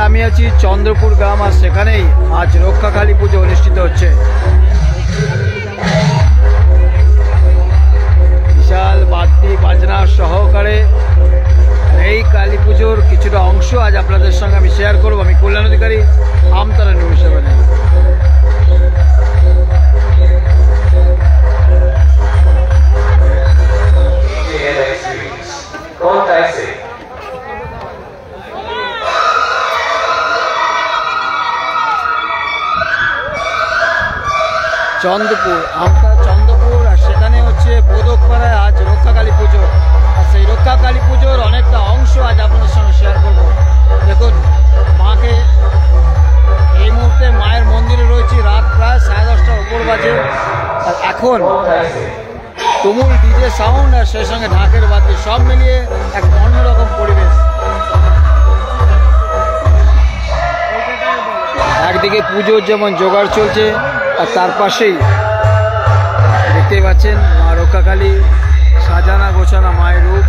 আমি আছি চন্দ্রপুর গ্রাম, আর সেখানেই আজ রক্ষাকালী পুজো অনুষ্ঠিত হচ্ছে। বিশাল বাদ্যি বাজনা সহকারে এই কালী পুজোর কিছুটা অংশ আজ আপনাদের সঙ্গে আমি শেয়ার করব। আমি কল্যাণ অধিকারী, আমতলা নিউজ 7। চন্দ্রপুর, আমতলা চন্দ্রপুর, আর সেখানে হচ্ছে বোদকপাড়ায় আজ রক্ষাকালী পুজো। আর সেই রক্ষাকালী পুজোর অনেকটা অংশ আজ আপনাদের সঙ্গে শেয়ার করব। দেখুন, মাকে এই মুহূর্তে মায়ের মন্দিরে রয়েছি। রাত প্রায় 10:30টার উপর বাজে। আর এখন তুমুল ডিজে সাউন্ড আর সেই সঙ্গে ঢাকের বাদ্য সব মিলিয়ে এক অন্যরকম পরিবেশ। একদিকে পুজোর যেমন জোগাড় চলছে, আর তার পাশেই দেখতেই পাচ্ছেন মা রক্ষাকালী সাজানা গোছানা মায়ের রূপ।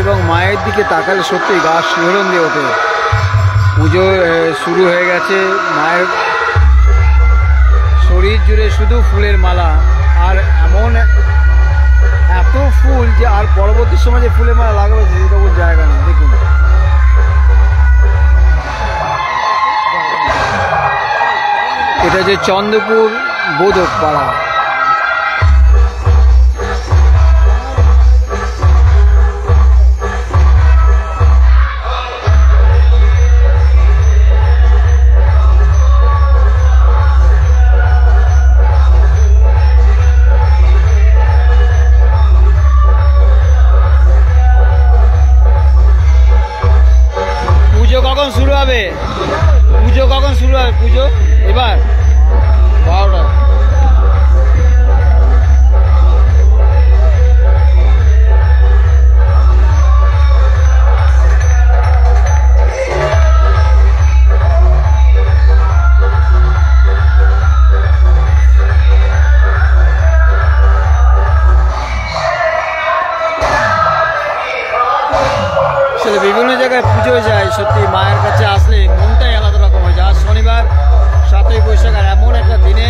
এবং মায়ের দিকে তাকালে সত্যি গা শিহরণ দিয়ে ওঠে। পুজো শুরু হয়ে গেছে, মায়ের শরীর জুড়ে শুধু ফুলের মালা, আর এমন এত ফুল যে আর পরবর্তী সময় যে ফুলের মালা লাগাবে সেরকম জায়গা নেই। দেখুন, এটা যে চন্দ্রপুর বোদকপাড়া। শুরু হবে পুজো, কখন শুরু হবে পুজো? এবার 12টা। বিভিন্ন জায়গায় পুজো যায়, সত্যি মায়ের কাছে আসলে মনটাই আলাদা রকম হয়ে যায়। আজ শনিবার 7ই বৈশাখ, আর এমন একটা দিনে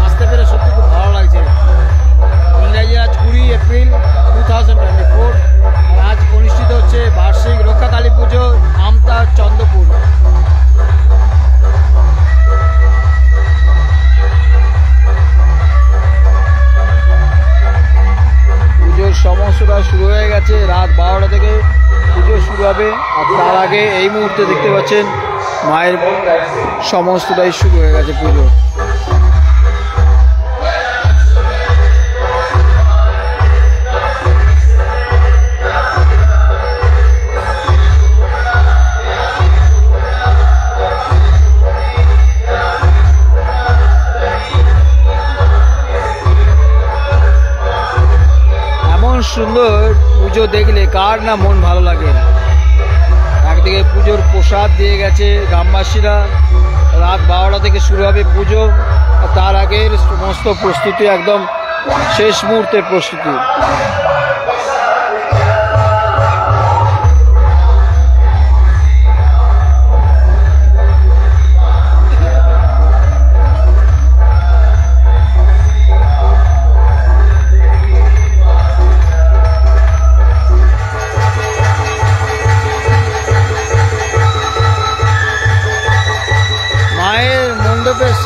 আসতে পেরে সত্যি খুব ভালো লাগছে। ইংরাজি আজ 20 এপ্রিল 2024, আর আজ অনুষ্ঠিত হচ্ছে বার্ষিক রক্ষাকালী পুজো আমতলা চন্দ্রপুর। পুজোর সমস্তটা শুরু হয়ে গেছে। রাত 12টা থেকে পুজো শুরু হবে, আর তার আগে এই মুহূর্তে দেখতে পাচ্ছেন মায়ের সমস্তটাই শুরু হয়ে গেছে পুজো। এমন সুন্দর পুজো দেখলে কার না মন ভালো লাগে। একদিকে পুজোর প্রসাদ দিয়ে গেছে গ্রামবাসীরা। রাত 12টা থেকে শুরু হবে পুজো, আর তার আগের সমস্ত প্রস্তুতি একদম শেষ মুহূর্তের প্রস্তুতি।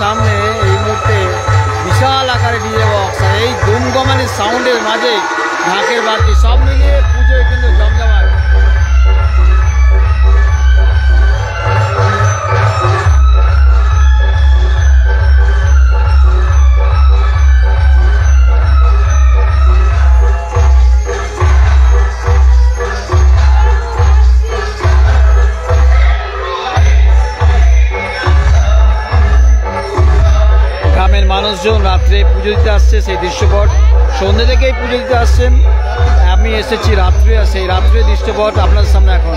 সামনে এই মুহূর্তে বিশাল আকারে ডিজে বক্স, আর এই গুমগমানি সাউন্ডের মাঝে ঢাকের বাদ্যি সব মিলিয়ে পুজোয় কিন্তু জমজমাট। মানুষজন রাত্রে পুজো দিতে আসছে সেই দৃশ্যপট, সন্ধ্যে থেকেই পুজো দিতে আসছেন। আমি এসেছি রাত্রে, আর সেই রাত্রে দৃশ্যপট আপনাদের সামনে এখন।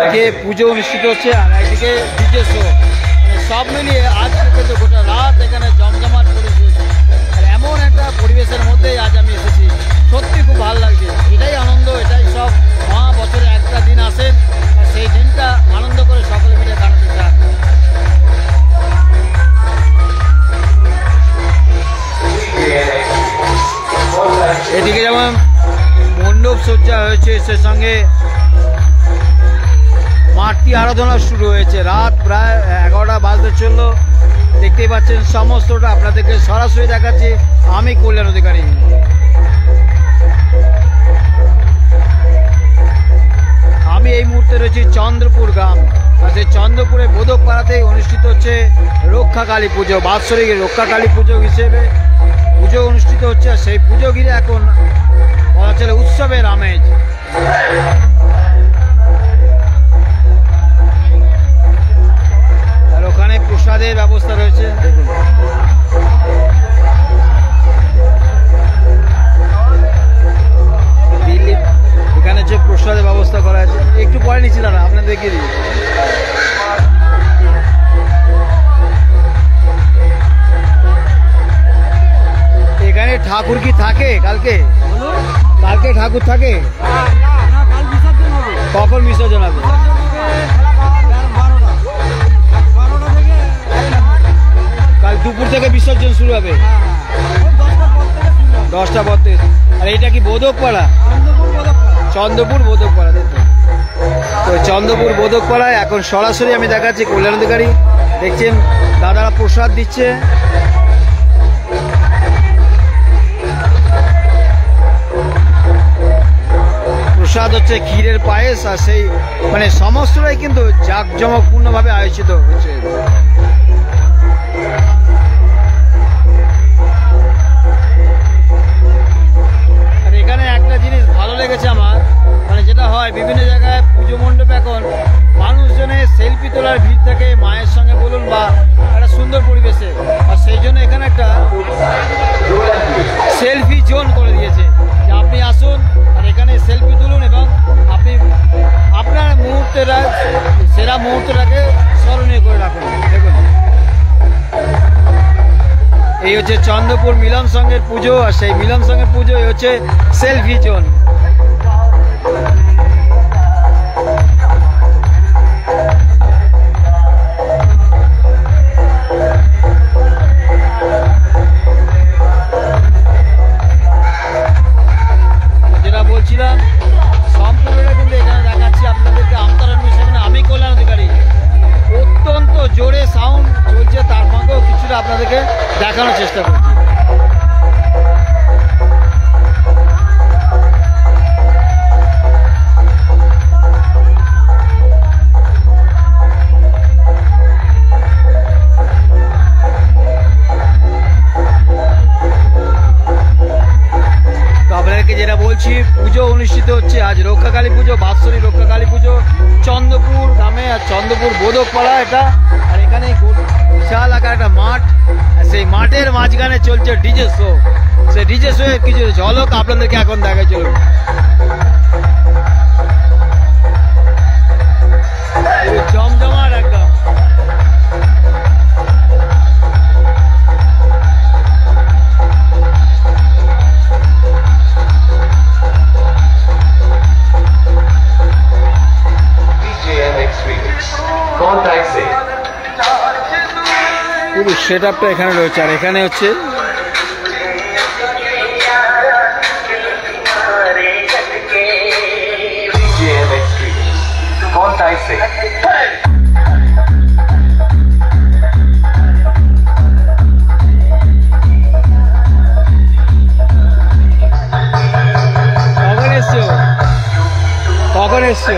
একদিকে পুজো অনুষ্ঠিত হচ্ছে আর একদিকে ডিজে শো, সব মিলিয়ে আজকে কিন্তু গোটা রাত এখানে জমজমাট পরিবেশ। আর এমন একটা পরিবেশের মধ্যেই আজ আমি এসেছি, সত্যি খুব ভালো লাগছে। এটাই আনন্দ, এটাই সব বছরে একটা দিন আসেন আর সেই দিনটা আনন্দ করে সকলে মিলে কাটাতে চান। এদিকে যেমন মণ্ডপ সজ্জা হয়েছে, সে সঙ্গে মাতৃ আরাধনা শুরু হয়েছে। রাত প্রায় 11টা বাজতে চললো। দেখতেই পাচ্ছেন সমস্তটা আপনাদেরকে সরাসরি দেখাচ্ছি আমি কল্যাণ অধিকারী। আমি এই মুহূর্তে রয়েছি চন্দ্রপুর গ্রাম, আর সেই চন্দ্রপুরে বোদকপাড়াতেই অনুষ্ঠিত হচ্ছে রক্ষা কালী পুজো। বাৎসরিক রক্ষা কালী পুজো হিসেবে পুজো অনুষ্ঠিত হচ্ছে, আর সেই পুজো ঘিরে এখন বলা চলে উৎসবের আমেজ। আর ওখানে প্রসাদের ব্যবস্থা রয়েছে, দেখুন। দিল্লি এখানে যে প্রসাদের ব্যবস্থা করা আছে, একটু পরে নিচ্ছি দাদা, আপনাদের দেখিয়ে দিই। এখানে ঠাকুর কি থাকে কালকে? কালকে ঠাকুর থাকে? কখন বিসর্জন হবে? কাল দুপুর থেকে বিসর্জন শুরু হবে, 10টা পর থেকে। আর এটা কি বোদকপাড়া? চন্দ্রপুর বোদকপাড়া, দেখুন। তো চন্দ্রপুর বোদকপাড়ায় এখন সরাসরি আমি দেখাচ্ছি কল্যাণ অধিকারী। দেখছেন দাদারা প্রসাদ দিচ্ছে। প্রসাদ হচ্ছে ক্ষীরের পায়েস, আর সেই মানে সমস্তটাই কিন্তু জাঁকজমকপূর্ণভাবে আয়োজিত হচ্ছে। আর এখানে একটা জিনিস ভালো লেগেছে আমার, মানে যেটা হয় বিভিন্ন জায়গায় পুজো মণ্ডপে এখন মানুষজনের সেলফি তোলার ভিড় থাকে মায়ের সঙ্গে বলুন বা একটা সুন্দর পরিবেশে, আর সেই জন্য এখানে একটা সেলফি জোন করে দিয়েছে যে আপনি আসুন আর এখানে সেলফি তুলুন এবং আপনি আপনার সেরা মুহূর্তটাকে স্মরণীয় করে রাখুন। দেখুন, এই হচ্ছে চন্দ্রপুর মিলন সংঘের পুজো, আর সেই মিলন সংঘের পুজো হচ্ছে সেলফি জোন। যেটা বলছিলাম সম্পূর্ণটা কিন্তু এখানে দেখাচ্ছি আপনাদেরকে আমতারা মিশনে আমি কল্যাণ অধিকারী। অত্যন্ত জোরে সাউন্ড চলছে, তার মধ্যেও কিছুটা আপনাদেরকে দেখানোর চেষ্টা করছি। যেটা বলছি পুজো অনুষ্ঠিত হচ্ছে আজ রক্ষা কালী পুজো, বাৎসরিক রক্ষা কালী পুজো চন্দ্রপুর গ্রামে, আর চন্দ্রপুর বোদকপাড়া এটা। আর এখানে বিশাল আকার একটা মাঠ, আর সেই মাঠের মাঝখানে চলছে ডিজে শো। সেই ডিজে শো এর কিছু ঝলক আপনাদেরকে এখন দেখা চলুন। জমজমাট একদম। পুরো সেট আপটা এখানে রয়েছে। আর এখানে হচ্ছে কখন এসছো?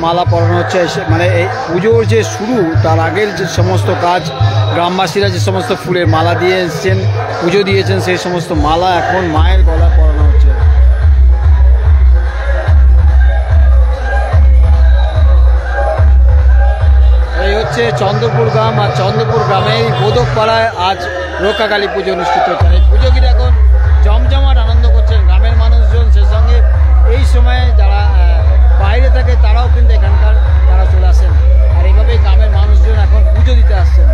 মালা পরানো হচ্ছে। মানে এই পুজোর যে শুরু তার আগের যে সমস্ত কাজ, গ্রামবাসীরা যে সমস্ত ফুলের মালা দিয়ে এসছেন, পুজো দিয়েছেন, সেই সমস্ত মালা এখন মায়ের গলায় পরানো হচ্ছে। এই হচ্ছে চন্দ্রপুর গ্রাম। আর চন্দ্রপুর গ্রামেই বোদকপাড়ায় আজ রক্ষাকালী পুজো অনুষ্ঠিত হচ্ছে। এই পুজো কিন্তু এখন জমজমাট আনন্দ করছেন গ্রামের মানুষজন। সে সঙ্গে এই সময়ে যারা বাইরে থাকে তারাও কিন্তু এখানকার তারা চলে আসেন। আর এইভাবেই গ্রামের মানুষজন এখন পুজো দিতে আসছেন।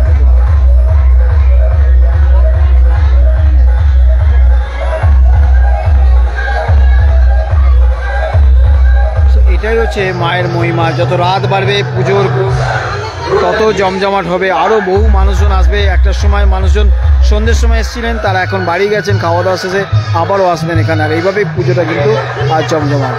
এটাই হচ্ছে মায়ের মহিমা। যত রাত বাড়বে পুজোর তত জমজমাট হবে, আরও বহু মানুষজন আসবে। একটা সময় মানুষজন সন্ধ্যের সময় এসেছিলেন, তারা এখন বাড়ি গেছেন, খাওয়া দাওয়া শেষে আবারও আসবেন এখানে। আর এইভাবেই পুজোটা কিন্তু আজ জমজমাট।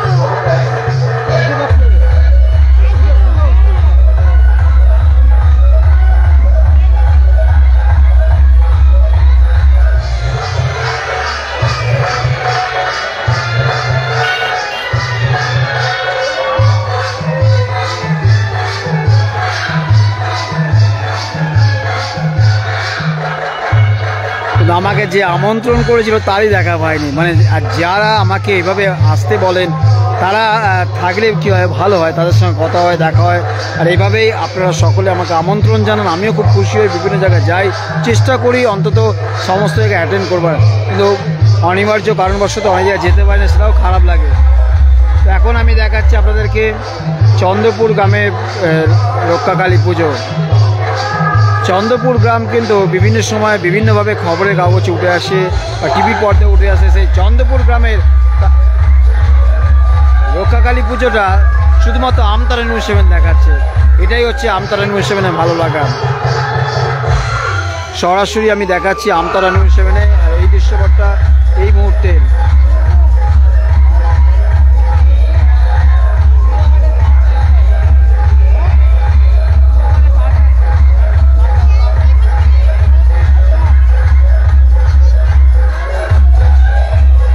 আমাকে যে আমন্ত্রণ করেছিল তারই দেখা পায়নি। মানে যারা আমাকে এভাবে আসতে বলেন তারা থাকলে কী হয়, ভালো হয়, তাদের সঙ্গে কথা হয়, দেখা হয়। আর এইভাবেই আপনারা সকলে আমাকে আমন্ত্রণ জানান। আমিও খুব খুশি হই, বিভিন্ন জায়গায় যাই, চেষ্টা করি অন্তত সমস্ত জায়গায় অ্যাটেন্ড করবার। কিন্তু অনিবার্য কারণবশত অনেক জায়গায় যেতে পারি না, সেটাও খারাপ লাগে। তো এখন আমি দেখাচ্ছি আপনাদেরকে চন্দ্রপুর গ্রামে রক্ষাকালী পুজো। চন্দ্রপুর গ্রাম কিন্তু বিভিন্ন সময় বিভিন্নভাবে খবরের কাগজে উঠে আসে বা টিভির পর্দায় উঠে আসে। সেই চন্দ্রপুর গ্রামের রক্ষাকালী পুজোটা শুধুমাত্র আমতারা নিউজ 7 দেখাচ্ছে। এটাই হচ্ছে আমতারা নিউজ 7-এর ভালো লাগা। সরাসরি আমি দেখাচ্ছি আমতারা নিউজ 7-এ। আর এই দৃশ্যপটটা এই মুহূর্তে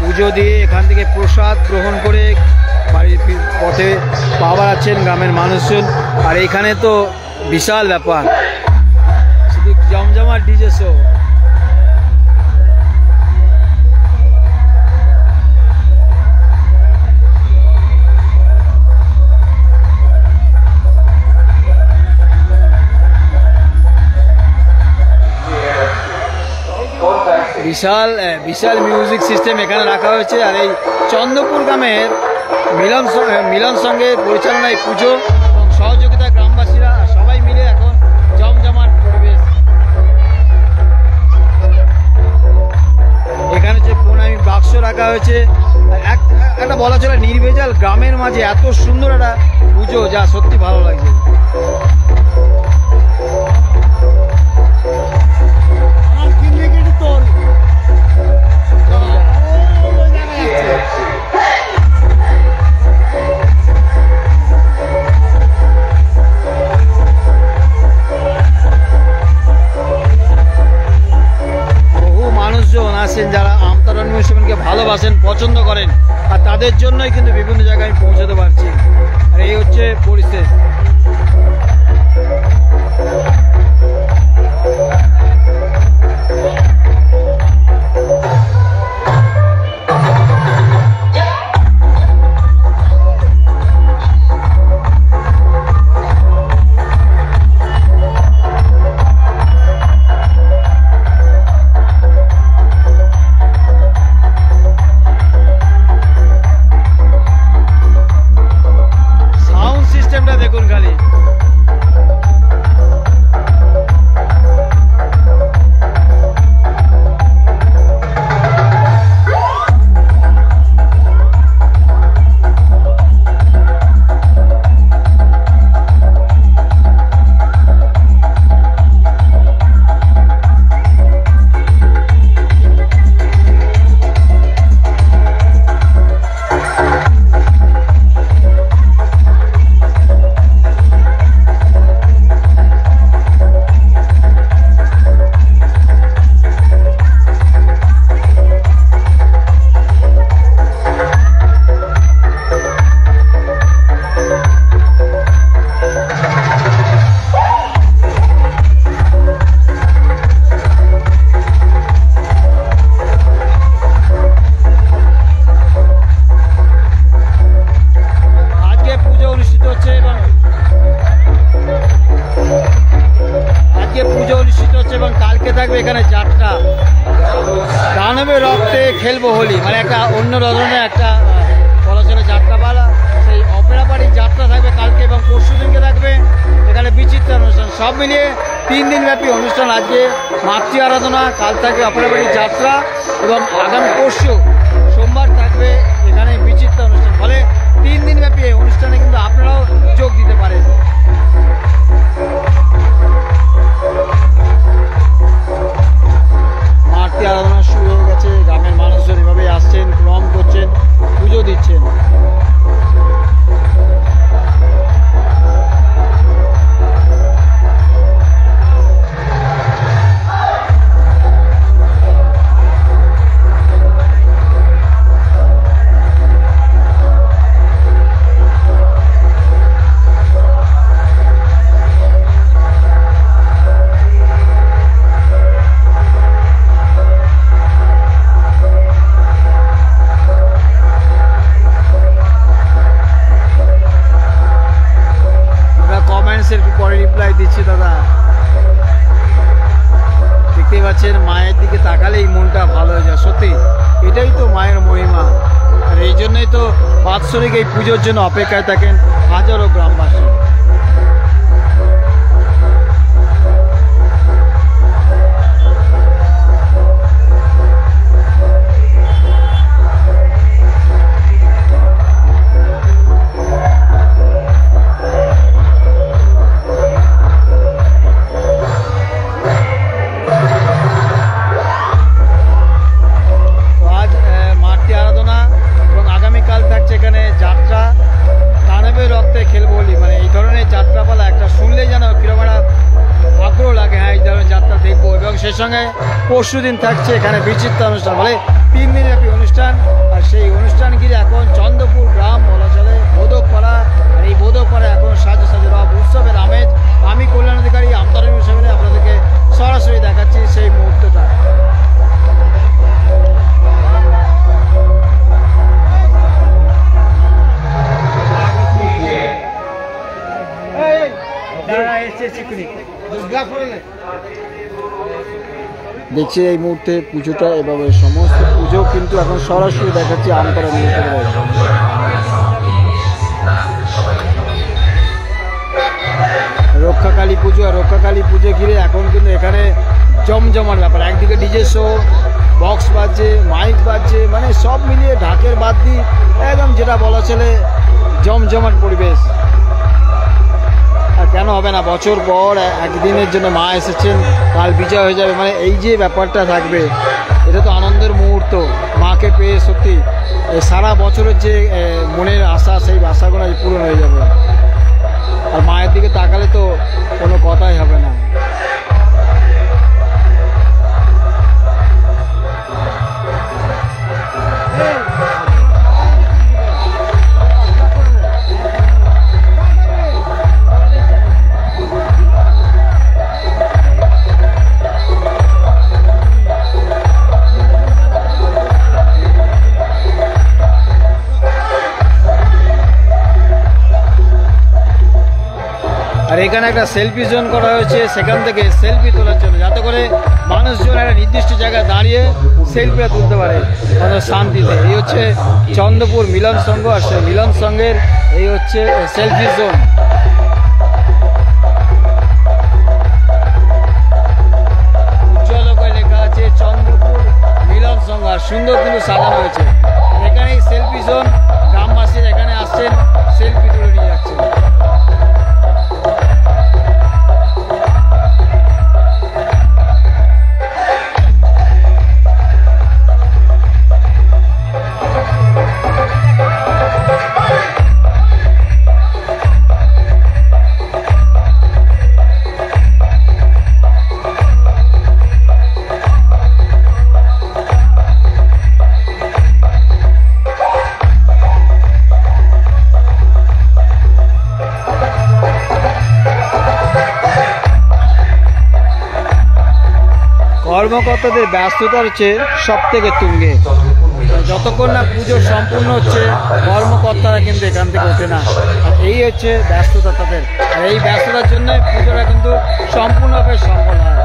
পুজো দিয়ে এখান থেকে প্রসাদ গ্রহণ করে বাড়ির পথে পা বাড়াচ্ছেন গ্রামের মানুষজন। আর এখানে তো বিশাল ব্যাপার, শুধু জমজমাট ডিজে শো। বিশাল মিউজিক সিস্টেম এখানে রাখা হয়েছে। আর এই চন্দ্রপুর গ্রামের মিলন সঙ্গে পরিচালনায় পুজো এবং সহযোগিতা গ্রামবাসীরা সবাই মিলে এখন জমজমাট পরিবেশ। এখানে যে প্রণামী বাক্স রাখা হয়েছে, একটা বলা চলে নির্ভেজাল গ্রামের মাঝে এত সুন্দর একটা পুজো, যা সত্যি ভালো লাগছে। আসেন যারা আমতলা নিউজ7কে ভালোবাসেন, পছন্দ করেন, আর তাদের জন্যই কিন্তু বিভিন্ন জায়গায় পৌঁছাতে পারছি। আর এই হচ্ছে পরিশেষ। দেখুন খালি এখানে যাত্রা দানবের রক্তে খেলবো হোলি, মানে একটা অন্য ধরনের একটা বলা চলে যাত্রাপালা। সেই অপেরা বাড়ির যাত্রা থাকবে কালকে এবং পরশু দিনকে থাকবে এখানে বিচিত্র অনুষ্ঠান, সব মিলিয়ে 3 দিন ব্যাপী অনুষ্ঠান। আজকে মাতৃ আরাধনা, কাল থাকবে অপেরা বাড়ির যাত্রা এবং আগামী পরশু সোমবার থাকবে এখানে বিচিত্র অনুষ্ঠান। ফলে 3 দিন ব্যাপী এই অনুষ্ঠানে কিন্তু আপনারাও যোগ দিতে পারেন। মাতৃ আরাধনা শুরু হয়ে গেছে, গ্রামের মানুষজন এভাবেই আসছেন, প্রণাম করছেন, পুজো দিচ্ছেন। পরে রিপ্লাই দিচ্ছি দাদা, দেখতেই পাচ্ছেন মায়ের দিকে তাকালেই মনটা ভালো হয়ে যায়। সত্যি এটাই তো মায়ের মহিমা, আর এই জন্যই তো বাৎসরিক এই পুজোর জন্য অপেক্ষায় থাকেন হাজারো গ্রামবাসী। এখানে যাত্রা দানবের রক্তে খেলবো হোলি, মানে এই ধরনের যাত্রাপালা একটা শুনলে যেন কিরকম একটা আগ্রহ লাগে, হ্যাঁ এই ধরনের যাত্রা দেখবো। এবং সেই সঙ্গে পরশু দিন থাকছে এখানে বিচিত্র অনুষ্ঠান, বলে 3 দিনব্যাপী অনুষ্ঠান। আর সেই অনুষ্ঠান ঘিরে এখন চন্দ্রপুর গ্রাম বলা চলে বোদকপাড়া, আর এই বোদকপাড়া এখন সাজে সাজে রব উৎসবের আমেজ। আমি কল্যাণ অধিকারী আমতলা নিউজ7 আপনাদেরকে সরাসরি দেখাচ্ছি সেই মুহূর্তটা। দেখছি এই মুহূর্তে পুজোটা এভাবে সমস্ত পুজো কিন্তু এখন সরাসরি দেখাচ্ছি আমতলা নিউজ7। রক্ষাকালী পুজো, আর রক্ষাকালী পুজো ঘিরে এখন কিন্তু এখানে জমজমার ব্যাপার। একদিকে ডিজে শো, বক্স বাজছে, মাইক বাজছে, মানে সব মিলিয়ে ঢাকের বাদ দিয়ে একদম যেটা বলা চলে জমজমাট পরিবেশ। আর কেন হবে না, বছর পর একদিনের জন্য মা এসেছেন, কাল বিজয় হয়ে যাবে, মানে এই যে ব্যাপারটা থাকবে, এটা তো আনন্দের মুহূর্ত। মাকে পেয়ে সত্যি সারা বছরের যে মনের আশা, সেই আশাগুলো পূরণ হয়ে যাবে। আর মায়ের দিকে তাকালে তো কোনো কথাই হবে না। আর এখানে একটা সেলফি জোন করা হয়েছে, সেখান থেকে সেলফি তোলার জন্য, যাতে করে মানুষজন একটা নির্দিষ্ট জায়গায় দাঁড়িয়ে সেলফিটা তুলতে পারে শান্তিতে। এই হচ্ছে চন্দ্রপুর মিলন সংঘ, আর সেই মিলন সংঘের এই হচ্ছে সেলফি জোন। উজ্জ্বল করে লেখা আছে চন্দ্রপুর মিলন সংঘ, আর সুন্দর কিন্তু সাজানো হয়েছে। এখানে এই সেলফি জোন, গ্রামবাসীরা এখানে আসছেন, সেলফি তুলে নিয়ে যাচ্ছেন। কর্মকর্তাদের ব্যস্ততা হচ্ছে সব থেকে তুঙ্গে। যতক্ষণ না পুজো সম্পূর্ণ হচ্ছে, কর্মকর্তারা কিন্তু এখান থেকে ওঠে না। আর এই হচ্ছে ব্যস্ততা তাদের, আর এই ব্যস্ততার জন্য পুজোটা কিন্তু সম্পূর্ণভাবে সফল হয়।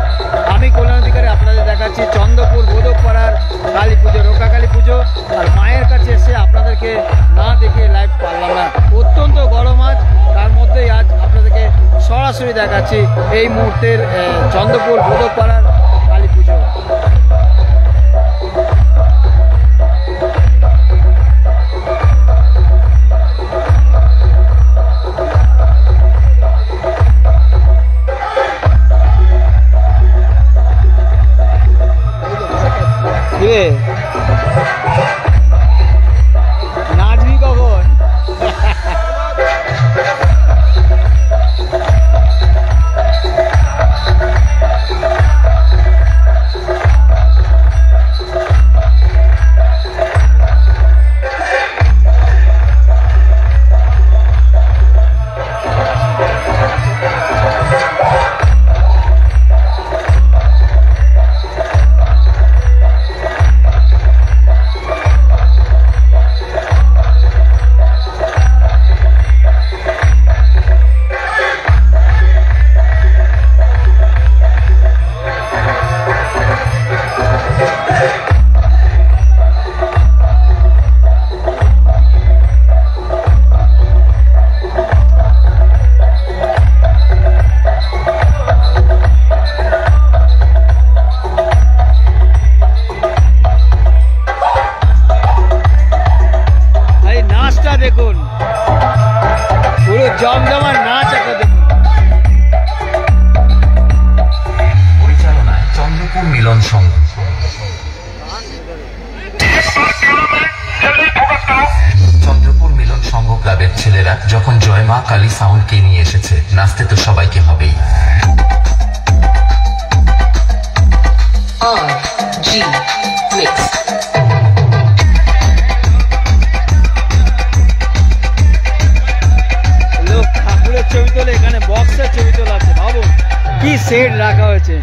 আমি কল্যাণ অধিকারী আপনাদের দেখাচ্ছি চন্দ্রপুর বোদকপাড়ার কালী পুজো, রক্ষা কালী পুজো। আর মায়ের কাছে এসে আপনাদেরকে না দেখে লাইভ পারলাম না, অত্যন্ত গরম আজ, তার মধ্যেই আজ আপনাদেরকে সরাসরি দেখাচ্ছি এই মুহূর্তের চন্দ্রপুর বোদকপাড়ার কালী পুজো। নাচবি কখন? দেখুন, পুরো জমজমার নাচ একটা দেখুন। পরিচালনায় চন্দ্রপুর মিলন সংঘ। চন্দ্রপুর মিলন সংঘ ক্লাবের ছেলেরা যখন জয় মা কালী সাউন্ডকে নিয়ে এসেছে, নাচতে তো সবাইকে হবেই। ছবি তোলে, এখানে বক্সের ছবি তোলা আছে, ভাবুন কি সেট রাখা হয়েছে।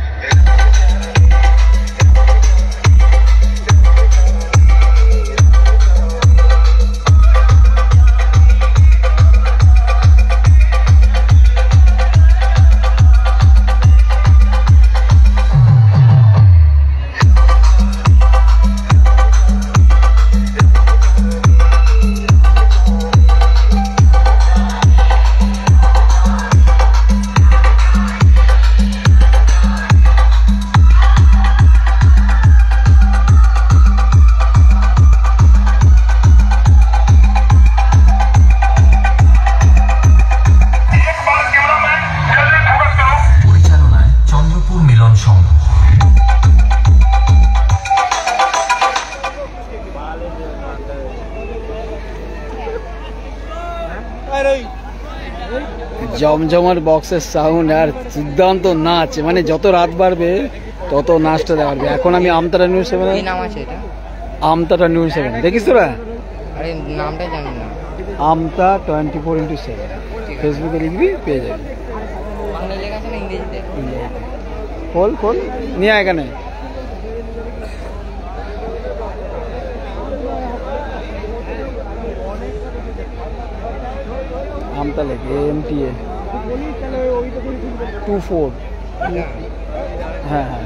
জমজমার বক্সের সাউন্ড আর দুর্দান্ত নাচ, মানে যত রাত বাড়বে তত নাচটা দেওয়া হবে। এখন আমি আমতারা নিউজ 7 নাম আছে এটা, আমতারা নিউজ 7 দেখিস তোরা? আরে নামটাই জানি না। আমতা 24x7 ফেসবুকে লিখবি পেয়ে যাবি। বাংলা লেখা আছে না ইংরেজিতে? খোল খোল নিয়ে আয় এখানে। আমতা লেখে MTA 24। হ্যাঁ হ্যাঁ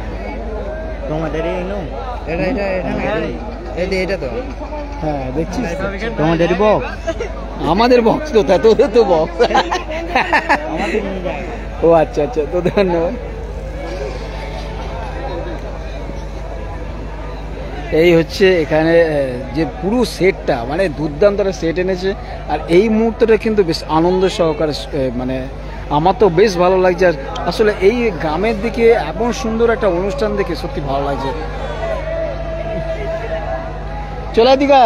তোমাদের এই নো এটা এটা এটা না এটা এটা তো হ্যাঁ দেখছিস তোমাদের বক্স, আমাদের বক্স তো তোদের তো বক্স। আমাদের নিয়ে যায়। ও আচ্ছা আচ্ছা, তো ধন্যবাদ। এই হচ্ছে এখানে যে পুরো সেটটা, মানে দুর্দান্ত একটা সেট এনেছে। আর এই মুহূর্তটা কিন্তু বেশ আনন্দ সহকারে, মানে আমার তো বেশ ভালো লাগছে। আর আসলে এই গ্রামের দিকে এমন সুন্দর একটা অনুষ্ঠান দেখে সত্যি ভালো লাগছে। চলে দিঘা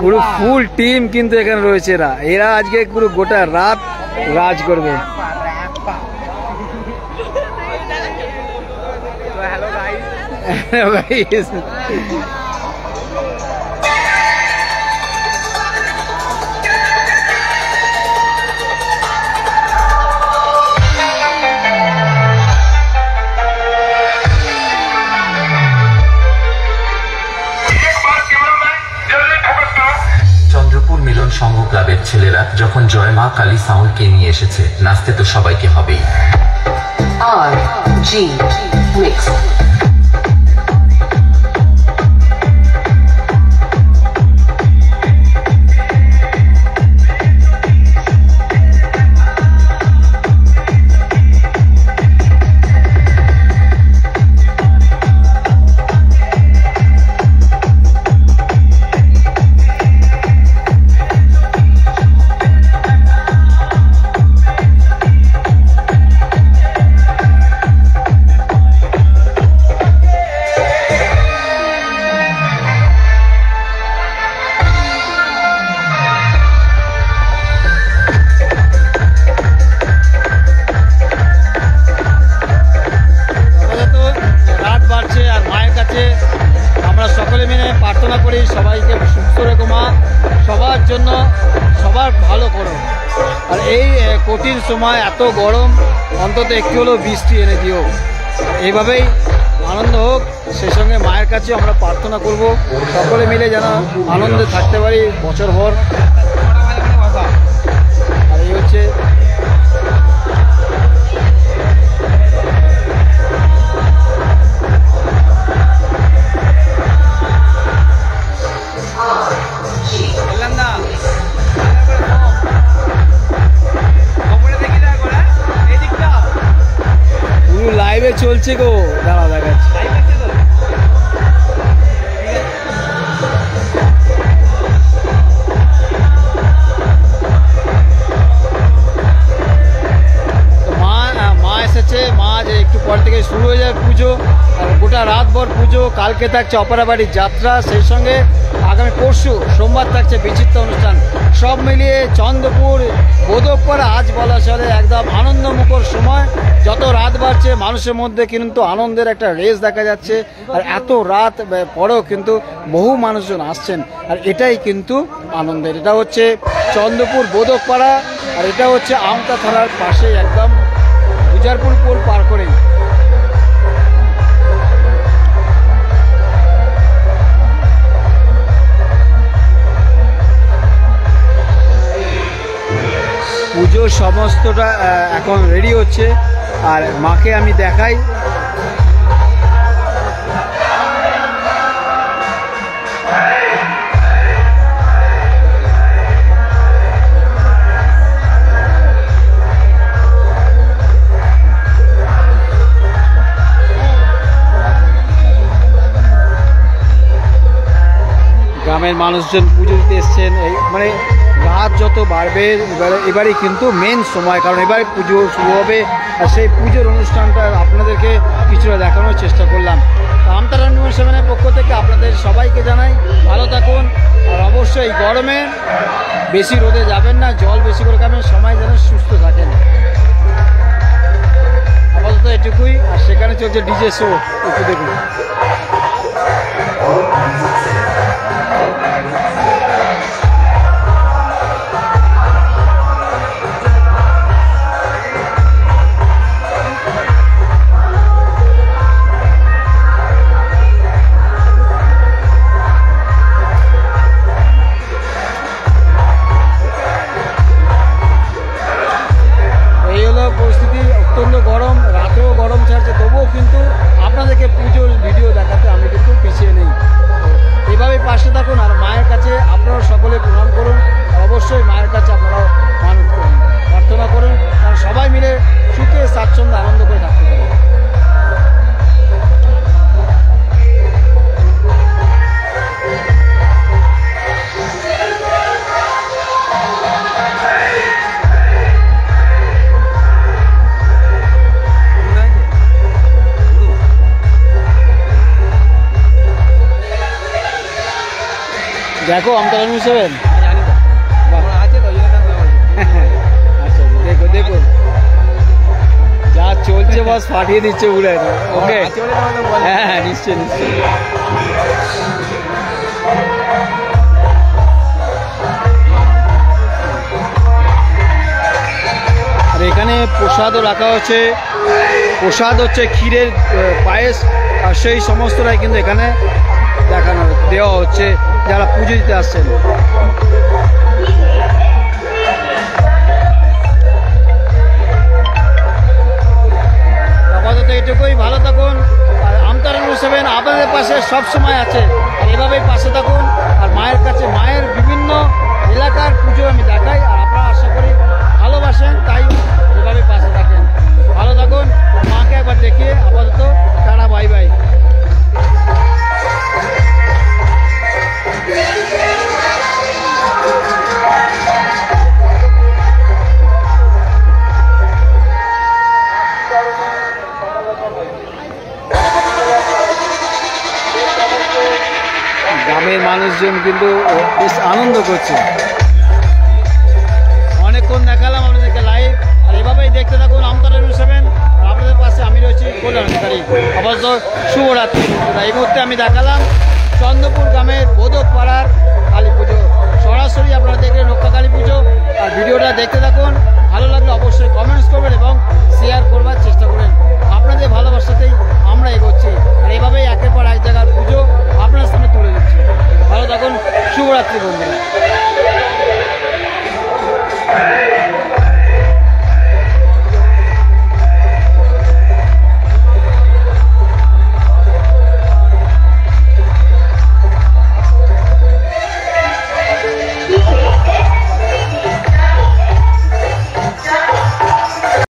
পুরো ফুল টিম কিন্তু এখানে রয়েছে। এরা আজকে পুরো গোটা রাত রাজ করবে। Hello guys. চন্দ্রপুর মিলন সংঘ ক্লাবের ছেলেরা যখন জয় মা কালী সাউন্ডকে নিয়ে এসেছে, নাচতে তো সবাইকে হবেই। RG Mix. সবাইকে সুস্থ রেখো মা, সবার জন্য সবার ভালো করো। আর এই কঠিন সময় এত গরম, অন্তত একটু হলেও বৃষ্টি এনে দিও। এইভাবেই আনন্দ হোক, সেই সঙ্গে মায়ের কাছে আমরা প্রার্থনা করব সকলে মিলে যেন আনন্দে থাকতে পারি বছরভর। আর এই হচ্ছে লাইভে চলছে গো, দাঁড়া দেখাচ্ছি। মা এসেছে, মা যে একটু পর থেকে শুরু হয়ে যায় পুজো, আর গোটা রাতভর পুজো। কালকে থাকছে অপেরাবাড়ির যাত্রা, সেই সঙ্গে আগামী পরশু সোমবার থাকছে বিচিত্র অনুষ্ঠান। সব মিলিয়ে চন্দ্রপুর বোধকপাড়া আজ বলা চলে একদম আনন্দমুখর সময়। যত রাত বাড়ছে মানুষের মধ্যে কিন্তু আনন্দের একটা রেস দেখা যাচ্ছে। আর এত রাত পরেও কিন্তু বহু মানুষজন আসছেন, আর এটাই কিন্তু আনন্দের। এটা হচ্ছে চন্দ্রপুর বোধকপাড়া, আর এটা হচ্ছে আমতা থানার পাশে একদম উজারপুর পোল পার করেই। পুজোর সমস্তটা এখন রেডি হচ্ছে, আর মাকে আমি দেখাই। গ্রামের মানুষজন পুজো দিতে এসছেন। এই মানে রাত যত বাড়বে এবারে কিন্তু মেন সময়, কারণ এবারে পুজো শুরু হবে। আর সেই পুজোর অনুষ্ঠানটা আপনাদেরকে কিছুটা দেখানোর চেষ্টা করলাম। আমতারা নিউজ 7-এর পক্ষ থেকে আপনাদের সবাইকে জানাই ভালো থাকুন। অবশ্যই এই গরমে বেশি রোদে যাবেন না, জল বেশি করে খাবেন, সময় যেন সুস্থ থাকেন। আপাতত এটুকুই। আর সেখানে চলছে ডিজে শো, একটু দেখুন। পরিস্থিতি অত্যন্ত গরম, রাতেও গরম ছাড়ছে, তবুও কিন্তু আপনাদেরকে পুজোর ভিডিও দেখাতে আমি কিন্তু পিছিয়ে নেই। এভাবে পাশে থাকুন আর মায়ের কাছে আপনারা সকলে প্রণাম করুন। অবশ্যই মায়ের কাছে আপনারাও মানত করুন, প্রার্থনা করুন, কারণ সবাই মিলে সুখে স্বাচ্ছন্দ্য আনন্দ করে থাকতে পারে। দেখো আমতলা নিউজ 7। আচ্ছা দেখো দেখো যা চলছে, বাস ফাটিয়ে দিচ্ছে উড়ে। ওকে, হ্যাঁ হ্যাঁ নিশ্চয়ই নিশ্চয়ই। আর এখানে প্রসাদও রাখা হচ্ছে। প্রসাদ হচ্ছে ক্ষীরের পায়েস, আর সেই সমস্তটাই কিন্তু এখানে দেখানো দেওয়া হচ্ছে যারা পুজো দিতে আসছেন। আপাতত এটুকুই, ভালো থাকুন। আর আমতলা নিউজ 7 আপনাদের পাশে সব সময় আছে, আর এভাবেই পাশে থাকুন। আর মায়ের কাছে মায়ের বিভিন্ন এলাকার পুজো আমি দেখাই, আর আপনারা আশা করি ভালোবাসেন, তাই এভাবে পাশে থাকেন। ভালো থাকুন, মাকে একবার দেখিয়ে আপাতত টাটা, বাই বাই। গ্রামের মানুষজন কিন্তু বেশ আনন্দ করছে। অনেকক্ষণ দেখালাম আপনাদেরকে লাইভ, আর এভাবেই দেখতে থাকুন আমতলা নিউজ 7। আর আপনাদের পাশে আমি রয়েছি কল্যাণ অধিকারী। আপাতত শুভরাত্রি। এই মুহূর্তে আমি দেখালাম চন্দ্রপুর গ্রামের বোদক পাড়ার